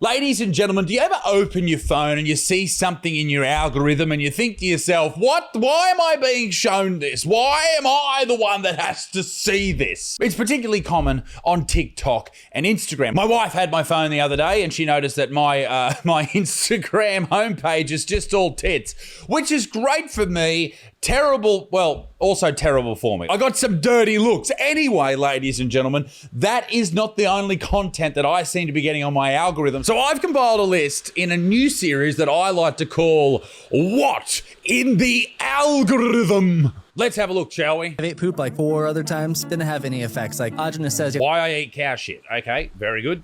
Ladies and gentlemen, do you ever open your phone and you see something in your algorithm and you think to yourself, what? Why am I being shown this? Why am I the one that has to see this? It's particularly common on TikTok and Instagram. My wife had my phone the other day and she noticed that my Instagram homepage is just all tits, which is great for me. Terrible, well, also terrible for me. I got some dirty looks. Anyway, ladies and gentlemen, that is not the only content that I seem to be getting on my algorithm. So I've compiled a list in a new series that I like to call What in the Algorithm? Let's have a look, shall we? I ate poop like 4 other times. Didn't have any effects. Like Audrina says, Why I eat cow shit. Okay, very good.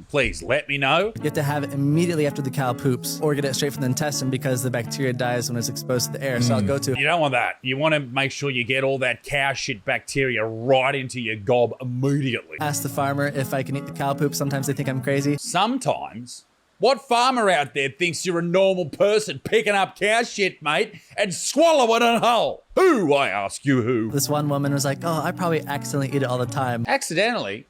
Please let me know. you have to have it immediately after the cow poops or get it straight from the intestine because the bacteria dies when it's exposed to the air. So I'll go to... You don't want that. You want to make sure you get all that cow shit bacteria right into your gob immediately. Ask the farmer if I can eat the cow poop. Sometimes they think I'm crazy. Sometimes. What farmer out there thinks you're a normal person picking up cow shit, mate, and swallowing it whole? Who, I ask you who? This one woman was like, oh, I probably accidentally eat it all the time. Accidentally?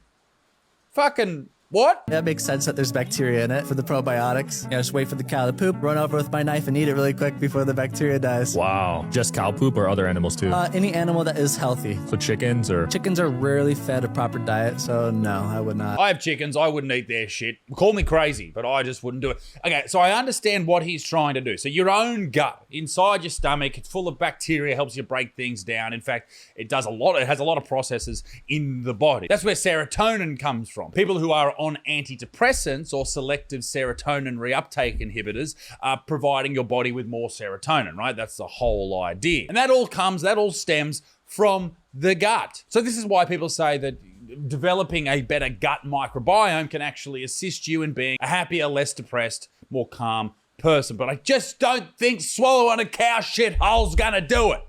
Fucking what? That makes sense that there's bacteria in it for the probiotics. Just wait for the cow to poop, run over with my knife and eat it really quick before the bacteria dies. Wow. Just cow poop or other animals too? Any animal that is healthy. So chickens or? Chickens are rarely fed a proper diet, so no, I would not. I have chickens. I wouldn't eat their shit. Call me crazy, but I just wouldn't do it. Okay, so I understand what he's trying to do. So your own gut, inside your stomach, it's full of bacteria, helps you break things down. In fact, it has a lot of processes in the body. That's where serotonin comes from. People who are on antidepressants or selective serotonin reuptake inhibitors are providing your body with more serotonin, right? That's the whole idea. And that all stems from the gut. So this is why people say that developing a better gut microbiome can actually assist you in being a happier, less depressed, more calm person. But I just don't think swallowing a cow shit hole's gonna do it.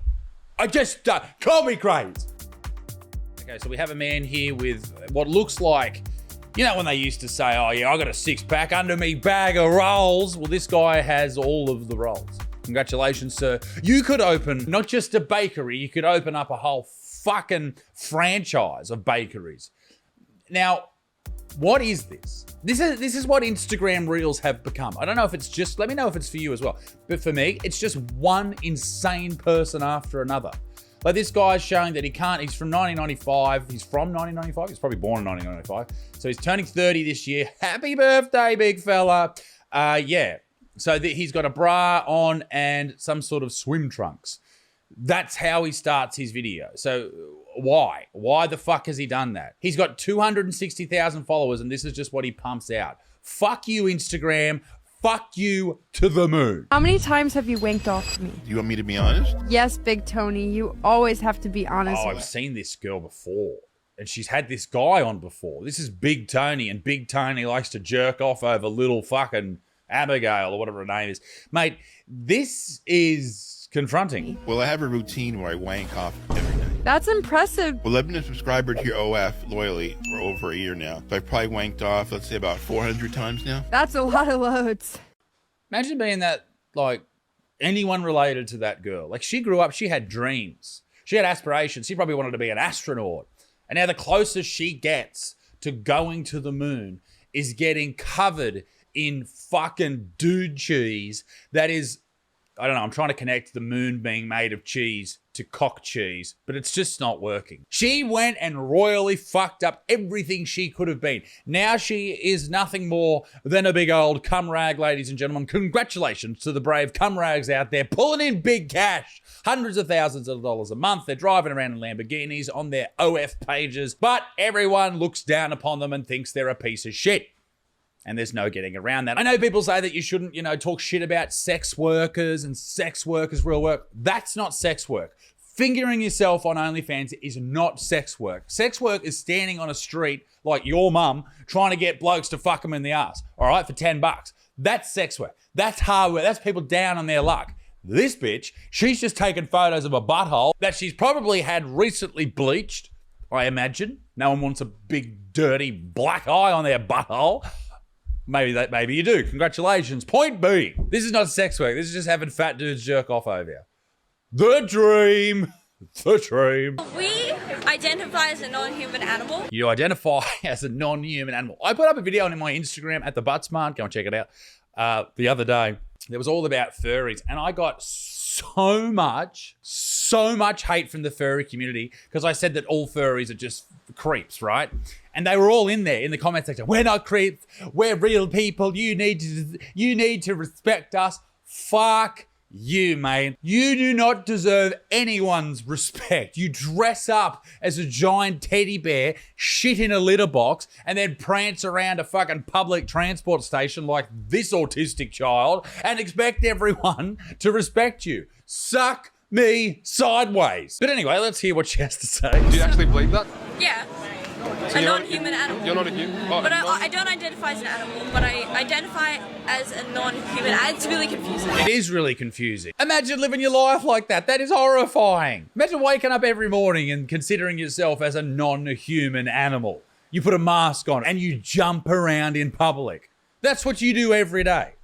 I just don't. Call me crazy. Okay, so we have a man here with what looks like, you know when they used to say, oh yeah, I got a 6-pack under me bag of rolls? Well, this guy has all of the rolls. Congratulations, sir. You could open not just a bakery, you could open up a whole fucking franchise of bakeries. Now, what is this? This is what Instagram Reels have become. I don't know if it's just, let me know if it's for you as well. But for me, it's just one insane person after another. Like this guy's showing that he's from 1995. He's from 1995. He's probably born in 1995. So he's turning 30 this year. Happy birthday, big fella. Yeah. So he's got a bra on and some sort of swim trunks. That's how he starts his video. So why? Why the fuck has he done that? He's got 260,000 followers and this is just what he pumps out. Fuck you, Instagram. Fuck you to the moon. How many times have you winked off me? You want me to be honest? Yes, Big Tony. You always have to be honest. Oh, I've seen this girl before. And she's had this guy on before. This is Big Tony. And Big Tony likes to jerk off over little fucking Abigail or whatever her name is. Mate, this is confronting. Well, I have a routine where I wank off every night. That's impressive. Well, I've been a subscriber to your OF loyally for over a year now. So I've probably wanked off, let's say, about 400 times now. That's a lot of loads. Imagine being that, like, anyone related to that girl. Like, she grew up, she had dreams. She had aspirations. She probably wanted to be an astronaut. And now the closest she gets to going to the moon is getting covered in fucking dude cheese that is, I don't know, I'm trying to connect the moon being made of cheese to cock cheese, but it's just not working. She went and royally fucked up everything she could have been. Now she is nothing more than a big old cum rag, ladies and gentlemen. Congratulations to the brave cum rags out there pulling in big cash. Hundreds of thousands of dollars a month. They're driving around in Lamborghinis on their OF pages, but everyone looks down upon them and thinks they're a piece of shit. And there's no getting around that. I know people say that you shouldn't, talk shit about sex workers and sex workers' real work. That's not sex work. Fingering yourself on OnlyFans is not sex work. Sex work is standing on a street like your mum trying to get blokes to fuck them in the ass, all right, for $10. That's sex work. That's hard work. That's people down on their luck. This bitch, she's just taken photos of a butthole that she's probably had recently bleached, I imagine. No one wants a big, dirty black eye on their butthole. Maybe you do. Congratulations. Point being, this is not sex work. This is just having fat dudes jerk off over you. The dream. The dream. I identify as a non-human animal. You identify as a non-human animal. I put up a video on my Instagram at the Buttsmart. Go and check it out. The other day, it was all about furries, and I got so much hate from the furry community because I said that all furries are just creeps, right? And they were all in there in the comment section. We're not creeps. We're real people. You need to respect us. Fuck you, mate. You do not deserve anyone's respect. You dress up as a giant teddy bear, shit in a litter box, and then prance around a fucking public transport station like this autistic child and expect everyone to respect you. Suck me sideways. But anyway, let's hear what she has to say. Do you actually believe that? Yeah. So a you're- non-human animal. You're not a human? Oh, But I don't identify as an animal, but I identify as a non-human. It's really confusing. It is really confusing. Imagine living your life like that. That is horrifying. Imagine waking up every morning and considering yourself as a non-human animal. You put a mask on and you jump around in public. That's what you do every day.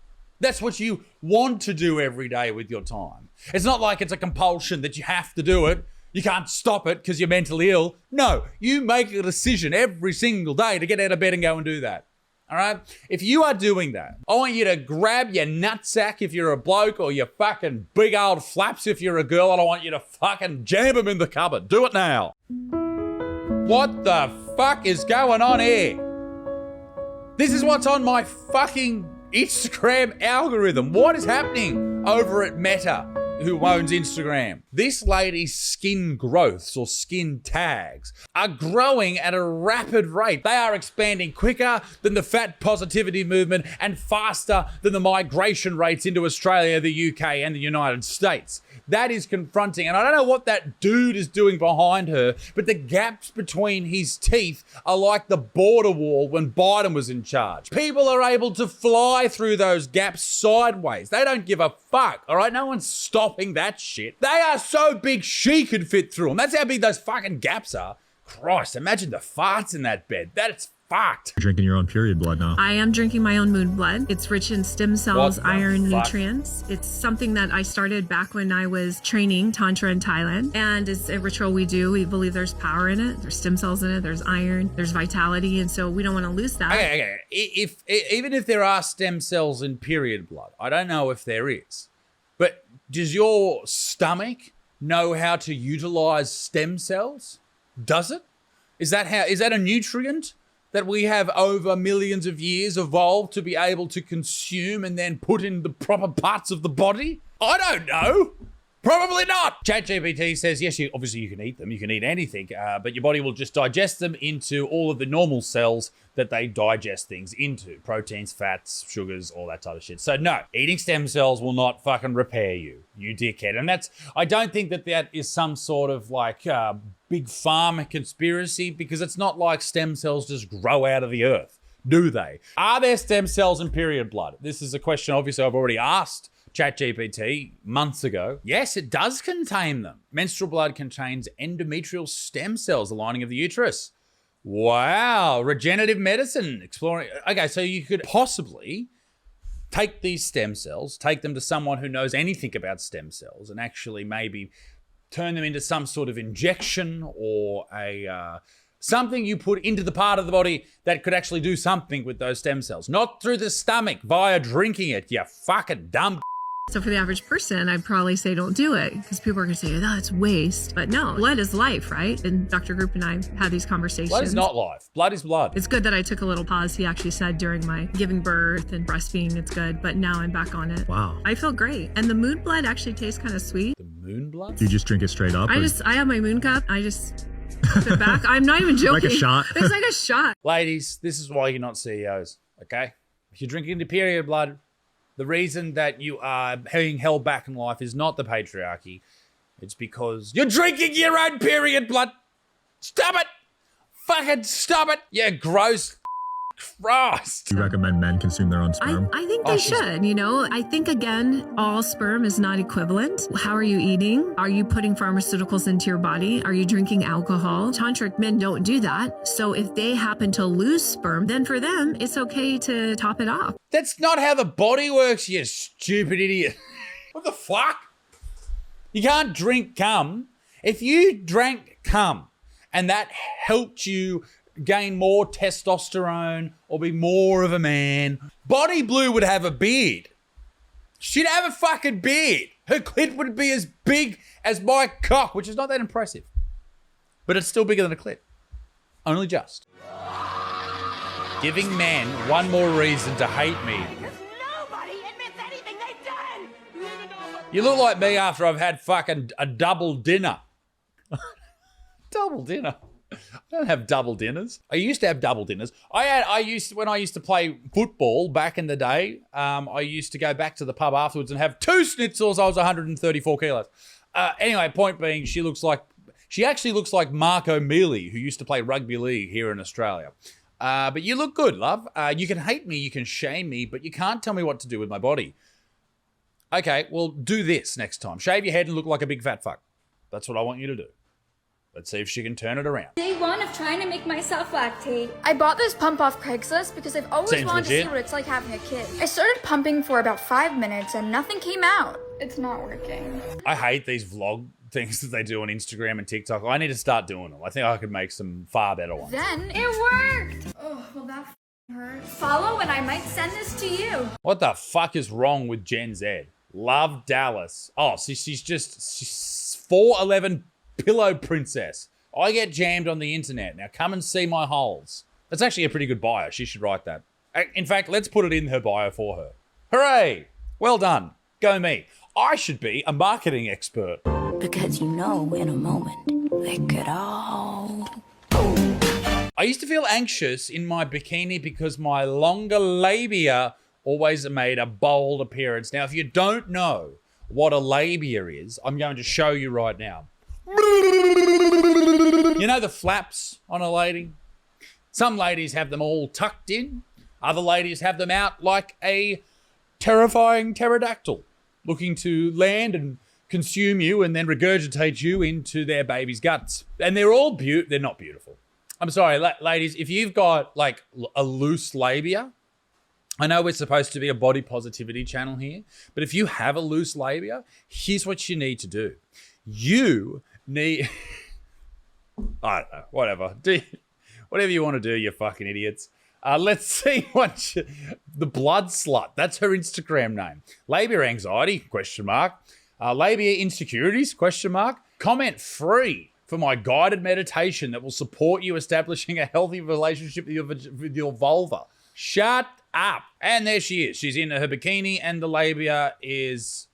That's what you want to do every day with your time. It's not like it's a compulsion that you have to do it. You can't stop it because you're mentally ill. No, you make a decision every single day to get out of bed and go and do that. All right? If you are doing that, I want you to grab your nutsack if you're a bloke or your fucking big old flaps if you're a girl, and I want you to fucking jam them in the cupboard. Do it now. What the fuck is going on here? This is what's on my fucking Instagram algorithm. What is happening over at Meta, who owns Instagram? This lady's skin growths or skin tags are growing at a rapid rate. They are expanding quicker than the fat positivity movement and faster than the migration rates into Australia, the UK, and the United States. That is confronting, and I don't know what that dude is doing behind her, but the gaps between his teeth are like the border wall when Biden was in charge. People are able to fly through those gaps sideways. They don't give a fuck, all right? No one's stopping that shit. They are so big she could fit through them. That's how big those fucking gaps are. Christ, imagine the farts in that bed. That's fucked. Drinking your own period blood now. I am drinking my own moon blood. It's rich in stem cells, What the iron, fuck? nutrients. It's something that I started back when I was training Tantra in Thailand. And it's a ritual we do. We believe there's power in it. There's stem cells in it. There's iron. There's vitality. And so we don't want to lose that. Okay. Even if there are stem cells in period blood, I don't know if there is, but does your stomach know how to utilize stem cells? Does it? Is that a nutrient that we have over millions of years evolved to be able to consume and then put in the proper parts of the body? I don't know. Probably not. ChatGPT says, yes, obviously you can eat them. You can eat anything, but your body will just digest them into all of the normal cells that they digest things into. Proteins, fats, sugars, all that type of shit. So no, eating stem cells will not fucking repair you, you dickhead. And I don't think that is some sort of like big pharma conspiracy, because it's not like stem cells just grow out of the earth, do they? Are there stem cells in period blood? This is a question obviously I've already asked ChatGPT months ago. Yes, it does contain them. Menstrual blood contains endometrial stem cells, the lining of the uterus. Wow, regenerative medicine, exploring. Okay, so you could possibly take these stem cells, take them to someone who knows anything about stem cells, and actually maybe turn them into some sort of injection or something you put into the part of the body that could actually do something with those stem cells. Not through the stomach via drinking it, you fucking dumb. So for the average person, I'd probably say don't do it, because people are going to say, oh, it's waste. But no, blood is life, right? And Dr. Group and I had these conversations. Blood is not life. Blood is blood. It's good that I took a little pause. He actually said during my giving birth and breastfeeding, it's good. But now I'm back on it. Wow. I feel great. And the moon blood actually tastes kind of sweet. The moon blood? Do you just drink it straight up? I have my moon cup. I just sit back. I'm not even joking. Like a shot? It's like a shot. Ladies, this is why you're not CEOs, okay? If you're drinking the period blood, the reason that you are being held back in life is not the patriarchy. It's because you're drinking your own period blood. Stop it. Fucking stop it. You gross Christ. Do you recommend men consume their own sperm? I think they should, I think, again, all sperm is not equivalent. How are you eating? Are you putting pharmaceuticals into your body? Are you drinking alcohol? Tantric men don't do that. So if they happen to lose sperm, then for them, it's okay to top it off. That's not how the body works, you stupid idiot. What the fuck? You can't drink cum. If you drank cum and that helped you gain more testosterone or be more of a man. Body Blue would have a beard. She'd have a fucking beard. Her clit would be as big as my cock, which is not that impressive. But it's still bigger than a clit. Only just. Giving men one more reason to hate me. Nobody admits anything they've done. You look like me after I've had fucking a double dinner. Double dinner? I don't have double dinners. I used to have double dinners. When I used to play football back in the day, I used to go back to the pub afterwards and have 2 schnitzels. I was 134 kilos. Anyway, point being, she actually looks like Mark O'Mealy, who used to play rugby league here in Australia. But you look good, love. You can hate me, you can shame me, but you can't tell me what to do with my body. Okay, well, do this next time. Shave your head and look like a big fat fuck. That's what I want you to do. Let's see if she can turn it around. Day one of trying to make myself lactate. I bought this pump off Craigslist because I've always Seems wanted legit. to see what it's like having a kid. I started pumping for about 5 minutes and nothing came out. It's not working. I hate these vlog things that they do on Instagram and TikTok. I need to start doing them. I think I could make some far better ones. Then it worked. Oh, well that hurt. Follow and I might send this to you. What the fuck is wrong with Gen Z? Love Dallas. Oh, so she's 4'11" pillow princess. I get jammed on the internet. Now come and see my holes. That's actually a pretty good bio. She should write that. In fact, let's put it in her bio for her. Hooray! Well done. Go me. I should be a marketing expert. Because you know in a moment, they could all... I used to feel anxious in my bikini because my longer labia always made a bold appearance. Now, if you don't know what a labia is, I'm going to show you right now. You know the flaps on a lady? Some ladies have them all tucked in. Other ladies have them out like a terrifying pterodactyl looking to land and consume you and then regurgitate you into their baby's guts. And they're all they're not beautiful. I'm sorry, ladies, if you've got like a loose labia, I know we're supposed to be a body positivity channel here, but if you have a loose labia, here's what you need to do. You need... I don't know, whatever. Whatever you want to do, you fucking idiots. Let's see what the blood slut. That's her Instagram name. Labia anxiety, question mark. Labia insecurities, question mark. Comment free for my guided meditation that will support you establishing a healthy relationship with your vulva. Shut up. And there she is. She's in her bikini and the labia is...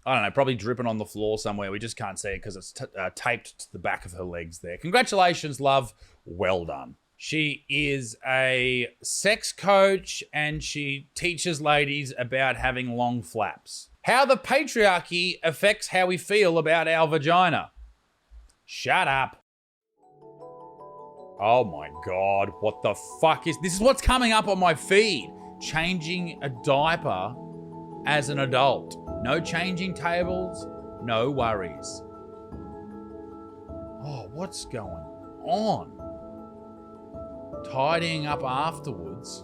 I don't know, probably dripping on the floor somewhere. We just can't see it because it's taped to the back of her legs there. Congratulations, love. Well done. She is a sex coach and she teaches ladies about having long flaps. How the patriarchy affects how we feel about our vagina. Shut up. Oh my God, what the fuck is... This is what's coming up on my feed. Changing a diaper as an adult. No changing tables, no worries. Oh, what's going on? Tidying up afterwards.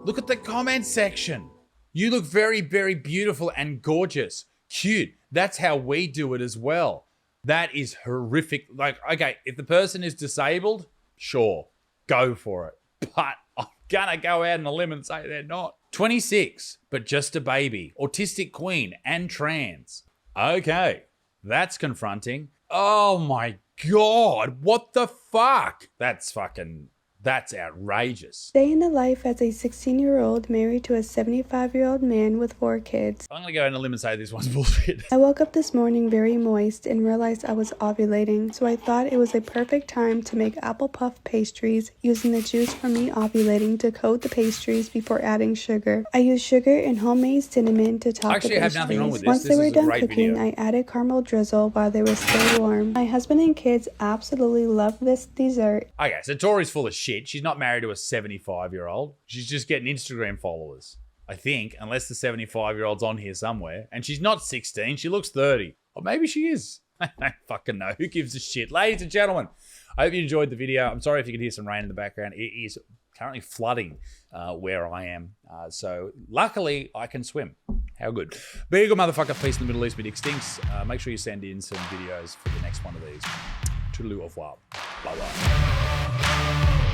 Look at the comment section. You look very, very beautiful and gorgeous. Cute. That's how we do it as well. That is horrific. Like, okay, if the person is disabled, sure, go for it. But I'm gonna go out on a limb and say they're not. 26, but just a baby, autistic queen, and trans. Okay, that's confronting. Oh my God, what the fuck? That's outrageous. Day in the life as a 16-year-old married to a 75-year-old man with 4 kids. I'm gonna go on a limb and say this one's bullshit. I woke up this morning very moist and realized I was ovulating, so I thought it was a perfect time to make apple puff pastries using the juice from me ovulating to coat the pastries before adding sugar. I used sugar and homemade cinnamon to top the pastries. I have nothing wrong with this. Once This they were is a done great cooking, video. I added caramel drizzle while they were still warm. My husband and kids absolutely love this dessert. Okay, so Tori's full of shit. She's not married to a 75-year-old. She's just getting Instagram followers, I think, unless the 75-year-old's on here somewhere. And she's not 16. She looks 30. Or maybe she is. I don't fucking know. Who gives a shit? Ladies and gentlemen, I hope you enjoyed the video. I'm sorry if you could hear some rain in the background. It is currently flooding where I am. So luckily, I can swim. How good. Be a good motherfucker. Peace in the Middle East. Be extinct. Make sure you send in some videos for the next one of these. Toodaloo, au revoir. Bye-bye.